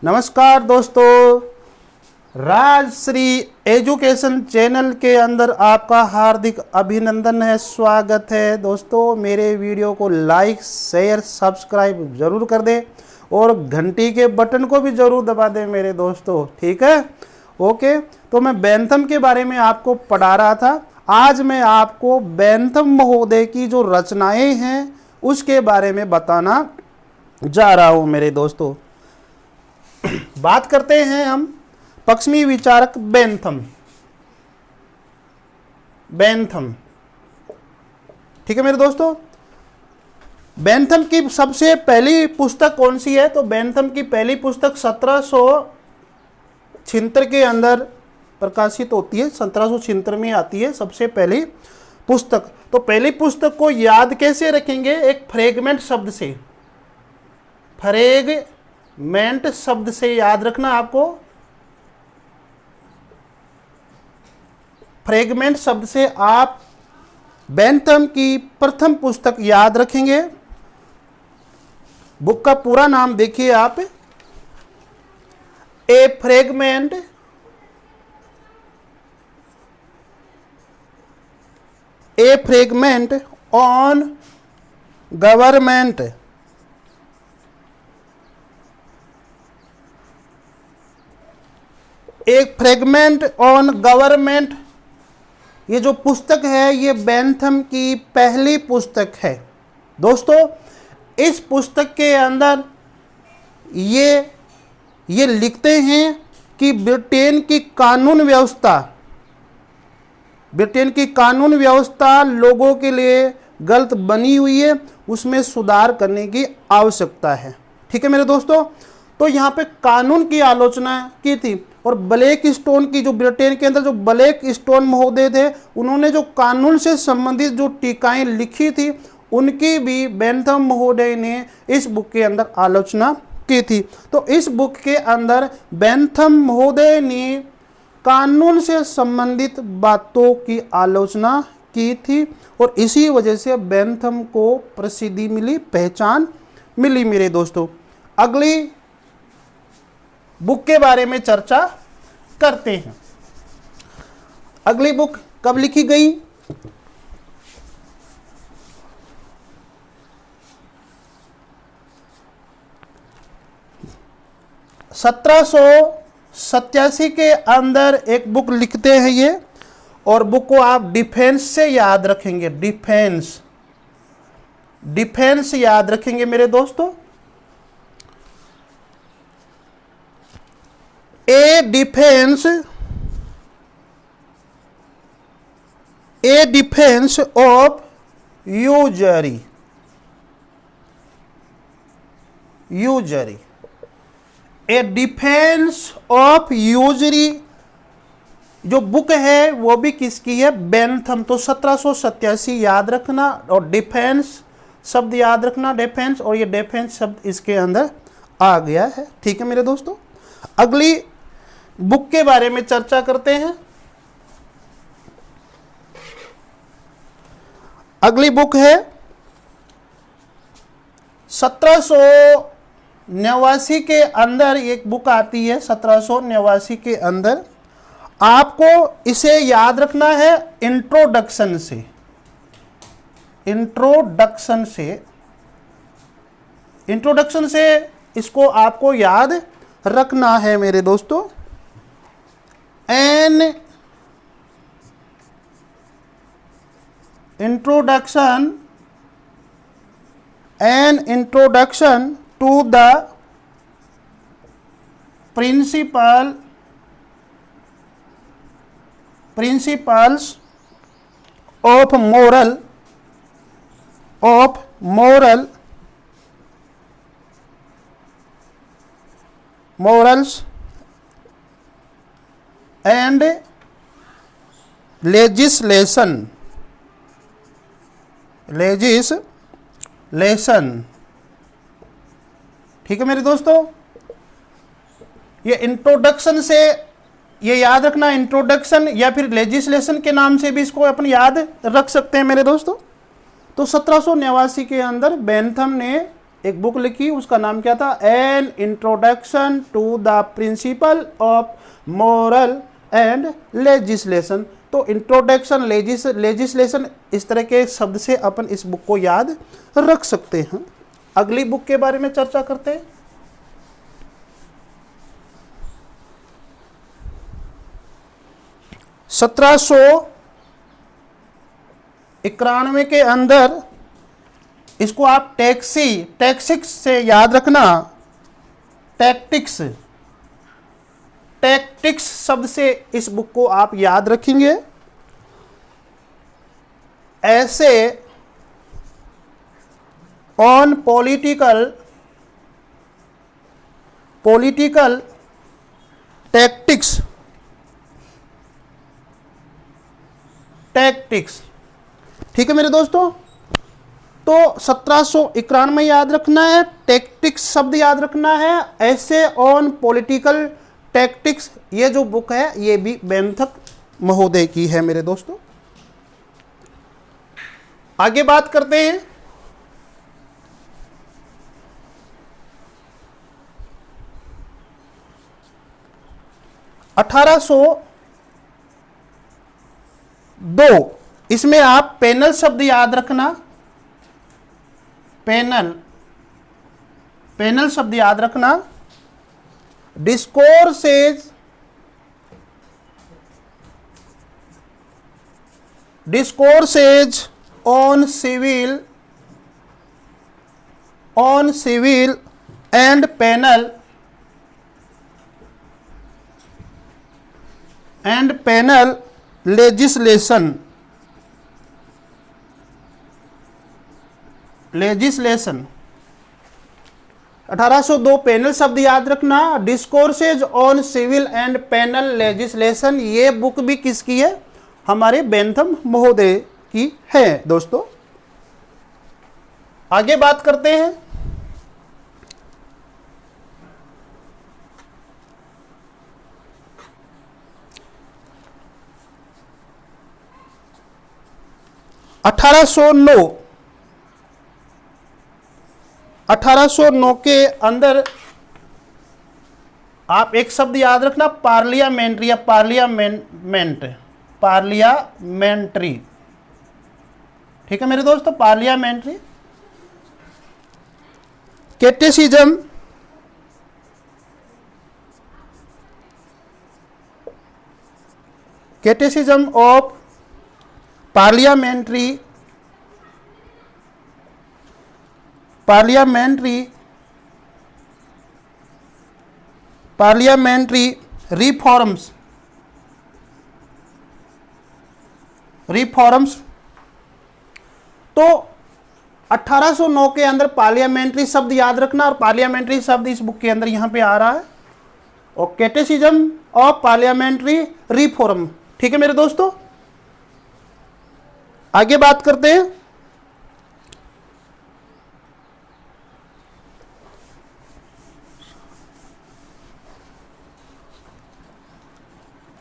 नमस्कार दोस्तों, Rajshree education channel के अंदर आपका हार्दिक अभिनंदन है, स्वागत है। दोस्तों मेरे वीडियो को लाइक शेयर सब्सक्राइब जरूर कर दें और घंटी के बटन को भी जरूर दबा दें मेरे दोस्तों, ठीक है। ओके, तो मैं बेंथम के बारे में आपको पढ़ा रहा था। आज मैं आपको बेंथम महोदय की जो रचनाएं हैं उसके बारे में बताना जा रहा हूं मेरे दोस्तों। बात करते हैं हम पश्चिमी विचारक बेंथम। ठीक है मेरे दोस्तों, बेंथम की सबसे पहली पुस्तक कौन सी है? तो बेंथम की पहली पुस्तक 1776 के अंदर प्रकाशित होती है। 1776 में आती है सबसे पहली पुस्तक। तो पहली पुस्तक को याद कैसे रखेंगे? एक फ्रेगमेंट शब्द से, फ्रेगमेंट शब्द से याद रखना आपको। फ्रेगमेंट शब्द से आप बेंथम की प्रथम पुस्तक याद रखेंगे। बुक का पूरा नाम देखिए आप, ए फ्रेगमेंट ऑन गवर्नमेंट। एक फ्रेगमेंट ऑन गवर्नमेंट, ये जो पुस्तक है ये बेंथम की पहली पुस्तक है। दोस्तों इस पुस्तक के अंदर ये लिखते हैं कि ब्रिटेन की कानून व्यवस्था लोगों के लिए गलत बनी हुई है, उसमें सुधार करने की आवश्यकता है। ठीक है मेरे दोस्तों, तो यहाँ पे कानून की आलोचना की थी। और ब्लैक स्टोन की, जो ब्रिटेन के अंदर जो ब्लैक स्टोन महोदय थे, उन्होंने जो कानून से संबंधित जो टीकाएं लिखी थी उनकी भी बेंथम महोदय ने इस बुक के अंदर आलोचना की थी। तो इस बुक के अंदर बेंथम महोदय ने कानून से संबंधित बातों की आलोचना की थी और इसी वजह से बेंथम को प्रसिद्धि मिली, पहचान मिली मेरे दोस्तों। अगली बुक के बारे में चर्चा करते हैं। अगली बुक कब लिखी गई? (1787) के अंदर एक बुक लिखते हैं ये, और बुक को आप डिफेंस से याद रखेंगे। डिफेंस याद रखेंगे मेरे दोस्तों। A defence of usury. A defence of usury जो बुक है वो भी किसकी है? बेंथम। तो 1787 याद रखना और डिफेंस शब्द याद रखना, डिफेंस, और ये डिफेंस शब्द इसके अंदर आ गया है। ठीक है मेरे दोस्तों, अगली बुक के बारे में चर्चा करते हैं। अगली बुक है 1789 के अंदर एक बुक आती है। 1789 के अंदर आपको इसे याद रखना है इंट्रोडक्शन से इसको आपको याद रखना है मेरे दोस्तों। An introduction to the principles of morals and legislation। ठीक है मेरे दोस्तों, ये इंट्रोडक्शन से ये याद रखना, इंट्रोडक्शन या फिर लेजिस्लेशन के नाम से भी इसको अपन याद रख सकते हैं मेरे दोस्तों। तो 1789 के अंदर बेंथम ने एक बुक लिखी, उसका नाम क्या था? An introduction to the principle of moral and legislation. तो इंट्रोडक्शन, लेजिस्लेशन, इस तरह के शब्द से अपन इस बुक को याद रख सकते हैं। अगली बुक के बारे में चर्चा करते हैं। (1791) के अंदर, इसको आप टैक्टिक्स से याद रखना। टैक्टिक्स शब्द से इस बुक को आप याद रखेंगे। ऐसे ऑन पॉलिटिकल टैक्टिक्स, ठीक है मेरे दोस्तों। तो 1791 याद रखना है, टैक्टिक्स शब्द याद रखना है, ऐसे ऑन पॉलिटिकल टैक्टिक्स, ये जो बुक है ये भी बेंथक महोदय की है मेरे दोस्तों। आगे बात करते हैं। (1802), इसमें आप पैनल शब्द याद रखना। पैनल शब्द याद रखना। Discourses on civil and penal legislation. 1802 penal शब्द याद रखना। Discourses on civil and penal legislation, ये बुक भी किसकी है? हमारे बेंथम महोदय की है दोस्तों। आगे बात करते हैं। (1809) के अंदर आप एक शब्द याद रखना, पार्लियामेंट्री या पार्लियामेंट्री, ठीक है मेरे दोस्तों, parliamentary. Catechism of parliamentary reforms. तो 1809 के अंदर पार्लियामेंट्री शब्द याद रखना, और पार्लियामेंट्री शब्द इस बुक के अंदर यहां पे आ रहा है, और कैटेसिज्म ऑफ पार्लियामेंट्री रिफॉर्म, ठीक है मेरे दोस्तों। आगे बात करते हैं।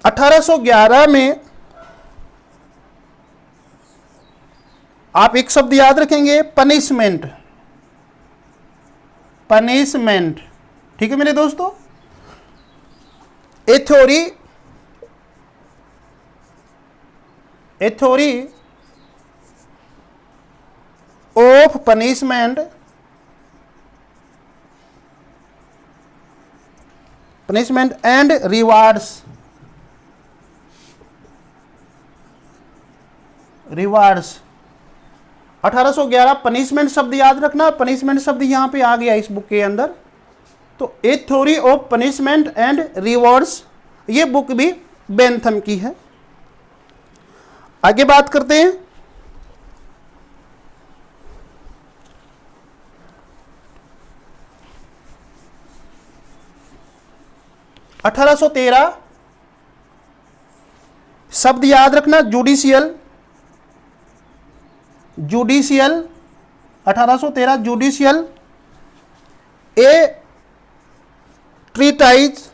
(1811) में आप एक शब्द याद रखेंगे, पनिशमेंट, ठीक है मेरे दोस्तों। ए theory of punishment and rewards. 1811 punishment शब्द याद रखना, पनिशमेंट शब्द यहां पे आ गया इस बुक के अंदर। तो ए theory of punishment and rewards, ये बुक भी बेंथम की है। आगे बात करते हैं। 1813 शब्द याद रखना, जुडिशियल 1813 जुडिशियल, ए ट्रीटाइज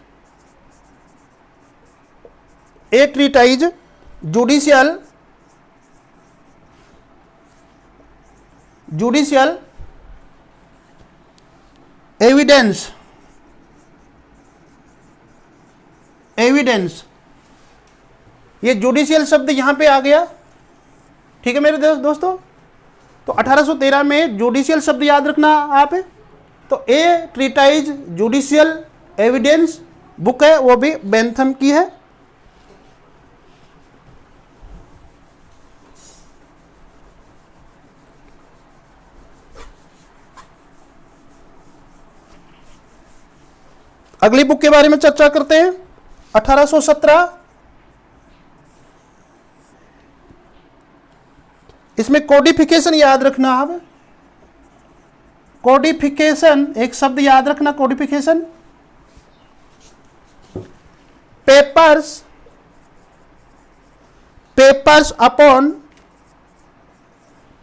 जुडिशियल एविडेंस, एविडेंस, ये जुडिशियल शब्द यहां पे आ गया। ठीक है मेरे दोस्तों, तो 1813 में जुडिशियल शब्द याद रखना आप। तो ए ट्रीटाइज जुडिशियल एविडेंस बुक है, वो भी बेंथम की है। अगली बुक के बारे में चर्चा करते हैं। 1817, इसमें कोडिफिकेशन याद रखना आप। कोडिफिकेशन एक शब्द याद रखना, codification. Papers, papers upon,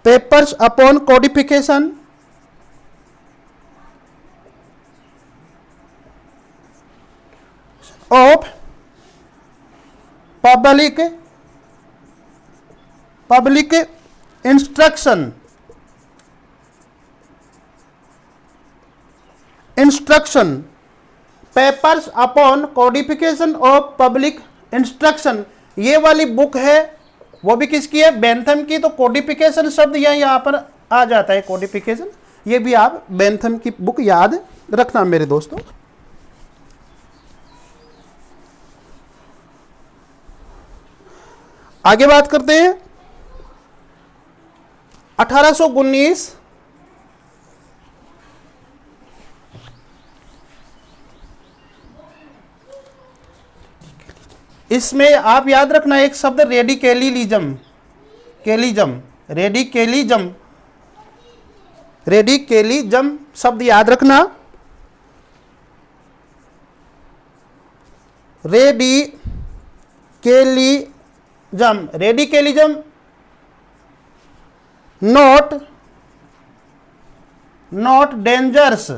papers upon codification, of public, public instruction, instruction, papers upon codification of public instruction, ये वाली बुक है, वो भी किसकी है? बेंथम की। तो कोडिफिकेशन शब्द यहां पर आ जाता है, कोडिफिकेशन, ये भी आप बेंथम की बुक याद रखना मेरे दोस्तों। आगे बात करते हैं 1819, इसमें आप याद रखना एक शब्द रेडिकलिज्म, कैलिज्म, रेडिकलिज्म, रेडिकलिज्म शब्द याद रखना। Radicalism, radicalism not, not dangerous,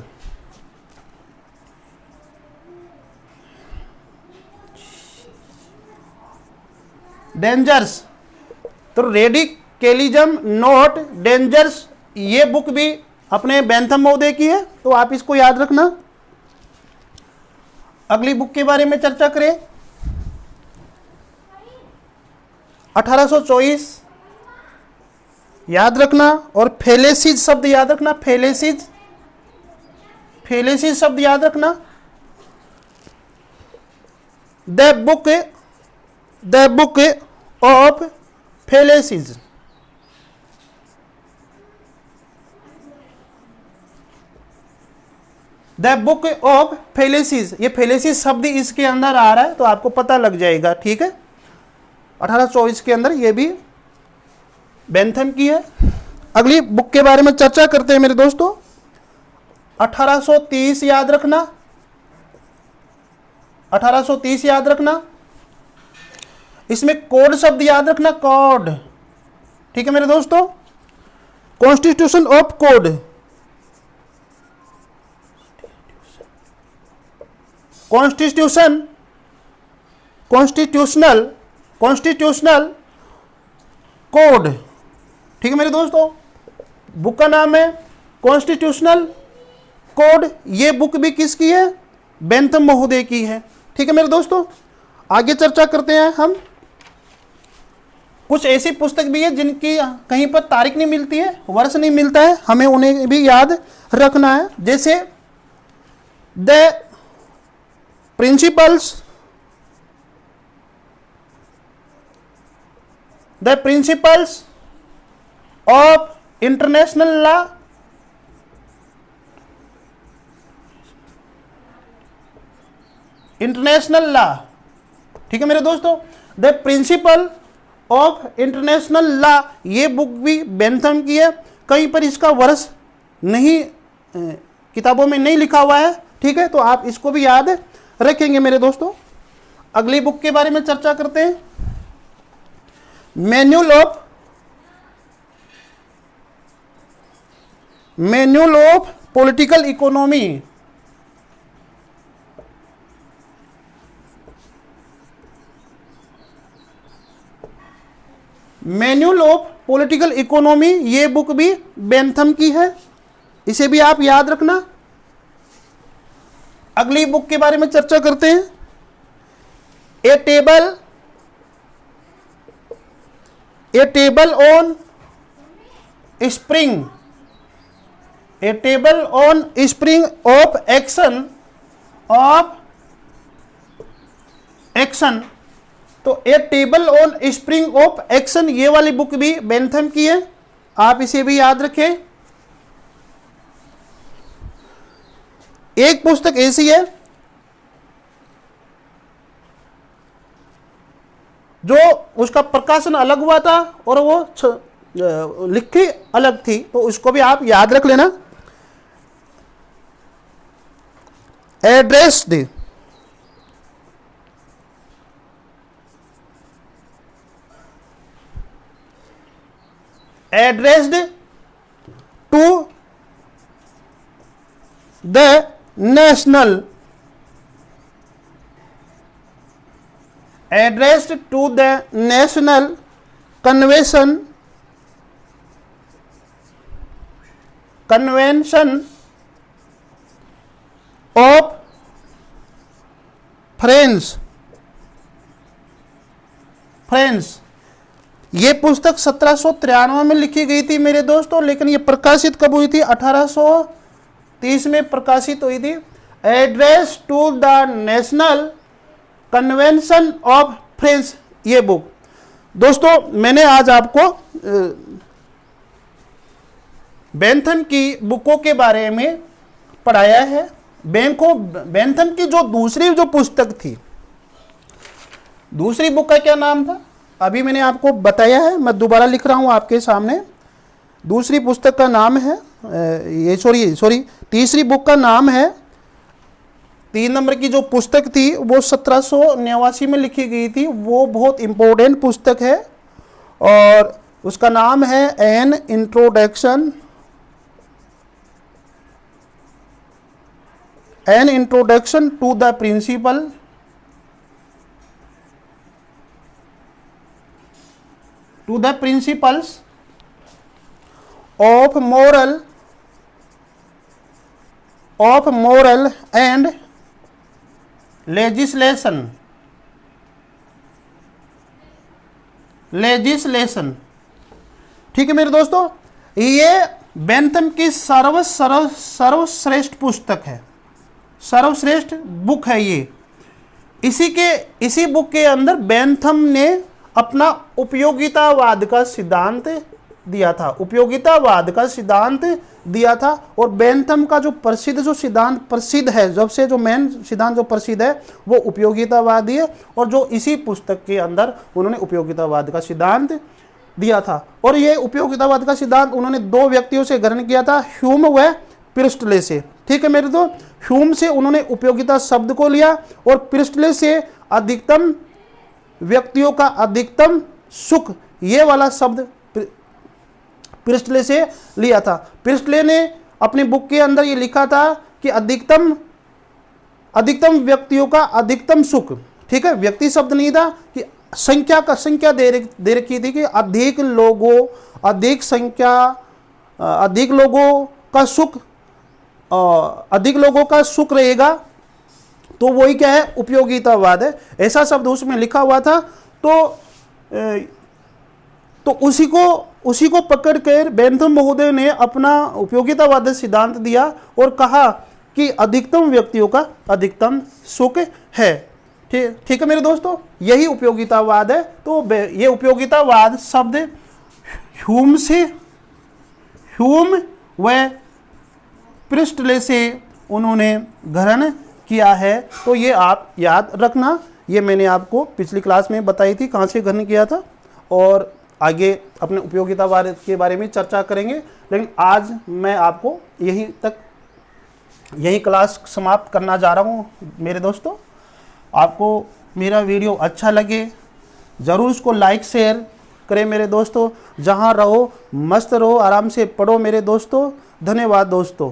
dangers. तो रेडिकलिज्म नॉट डेंजर्स, ये बुक भी अपने बेंथम महोदय की है, तो आप इसको याद रखना। अगली बुक के बारे में चर्चा करें। 1824 याद रखना, और फेलेसिज शब्द याद रखना, फेलेसिज, फेलेसिज शब्द याद रखना। The book, the book of fallacies, the book of fallacies, ये फेलेसिज शब्द इसके अंदर आ रहा है, तो आपको पता लग जाएगा। ठीक है, 1824 के अंदर ये भी बेंथम की है। अगली बुक के बारे में चर्चा करते हैं मेरे दोस्तों। 1830 याद रखना, 1830 याद रखना। इसमें कोड शब्द याद रखना, कोड। ठीक है मेरे दोस्तों, constitution of code, constitution, constitutional, constitutional code. ठीक है मेरे दोस्तों, बुक का नाम है कॉन्स्टिट्यूशनल कोड। ये बुक भी किसकी है? बेंथम महोदय की है। ठीक है मेरे दोस्तों, आगे चर्चा करते हैं हम। कुछ ऐसी पुस्तक भी है जिनकी कहीं पर तारीख नहीं मिलती है, वर्ष नहीं मिलता है, हमें उन्हें भी याद रखना है। जैसे the principles, the principles of international law, international law. ठीक है मेरे दोस्तों, the principle of international law, ये बुक भी बेंथम की है। कहीं पर इसका वर्ष नहीं, किताबों में नहीं लिखा हुआ है। ठीक है, तो आप इसको भी याद रखेंगे मेरे दोस्तों। अगली बुक के बारे में चर्चा करते हैं। Manual of, manual of political economy, manual of political economy, ये बुक भी बेंथम की है, इसे भी आप याद रखना। अगली बुक के बारे में चर्चा करते हैं। A table on spring, a table on spring of action. तो a table on spring of action, ये वाली बुक भी बेंथम की है, आप इसे भी याद रखें। एक पुस्तक ऐसी है जो उसका प्रकाशन अलग हुआ था और वो लिखी अलग थी, तो उसको भी आप याद रख लेना। Addressed to the national, addressed to the national convention of friends. ये पुस्तक 1793 में लिखी गई थी मेरे दोस्तों, लेकिन ये प्रकाशित कब हुई थी? 1830 में प्रकाशित हुई थी। Address to the national convention of friends, ये बुक। दोस्तों मैंने आज आपको बेंथम की बुकों के बारे में पढ़ाया है। बेंथम की जो दूसरी जो पुस्तक थी, दूसरी बुक का क्या नाम था अभी मैंने आपको बताया है, मैं दोबारा लिख रहा हूं आपके सामने। दूसरी पुस्तक का नाम है तीसरी बुक का नाम है, 3 नंबर की जो पुस्तक थी वो 1789 में लिखी गई थी, वो बहुत इंपॉर्टेंट पुस्तक है और उसका नाम है an introduction to the principles of moral and legislation. ठीक है मेरे दोस्तों, ये बेंथम की सर्वश्रेष्ठ पुस्तक है, सर्वश्रेष्ठ बुक है ये। इसी बुक के अंदर बेंथम ने अपना उपयोगितावाद का सिद्धांत दिया था और बेंथम का जो सिद्धांत प्रसिद्ध है, सबसे जो मेन सिद्धांत जो प्रसिद्ध है वो उपयोगितावादी है, और जो इसी पुस्तक के अंदर उन्होंने उपयोगितावाद का सिद्धांत दिया था। और ये उपयोगितावाद का सिद्धांत उन्होंने 2 व्यक्तियों से ग्रहण किया था, ह्यूम व प्रिस्टले से। ठीक है मेरे तो, ह्यूम से उन्होंने उपयोगिता शब्द को लिया और प्रिस्टले से अधिकतम व्यक्तियों का अधिकतम सुख, ये वाला शब्द प्रिस्टले से लिया था। प्रिस्टले ने अपनी बुक के अंदर ये लिखा था कि अधिकतम व्यक्तियों का अधिकतम सुख। ठीक है, व्यक्ति शब्द नहीं था, कि संख्या दे रखी थी कि अधिक लोगों का सुख रहेगा, तो वही क्या है, उपयोगितावाद है, ऐसा शब्द उसमें लिखा हुआ था। तो उसी को पकड़कर बेंथम महोदय ने अपना उपयोगितावाद सिद्धांत दिया और कहा कि अधिकतम व्यक्तियों का अधिकतम सुख है। ठीक है मेरे दोस्तों, यही उपयोगितावाद है। तो ये उपयोगितावाद शब्द ह्यूम व प्रिस्टले से उन्होंने ग्रहण किया है। तो ये आप याद रखना, ये मैंने आपको पिछली क्लास में बताई थी कहाँ से ग्रहण किया था, और आगे अपने उपयोगितावाद के बारे में चर्चा करेंगे। लेकिन आज मैं आपको यही क्लास समाप्त करना जा रहा हूँ मेरे दोस्तों। आपको मेरा वीडियो अच्छा लगे ज़रूर उसको लाइक शेयर करें मेरे दोस्तों। जहाँ रहो मस्त रहो, आराम से पढ़ो मेरे दोस्तों। धन्यवाद दोस्तों।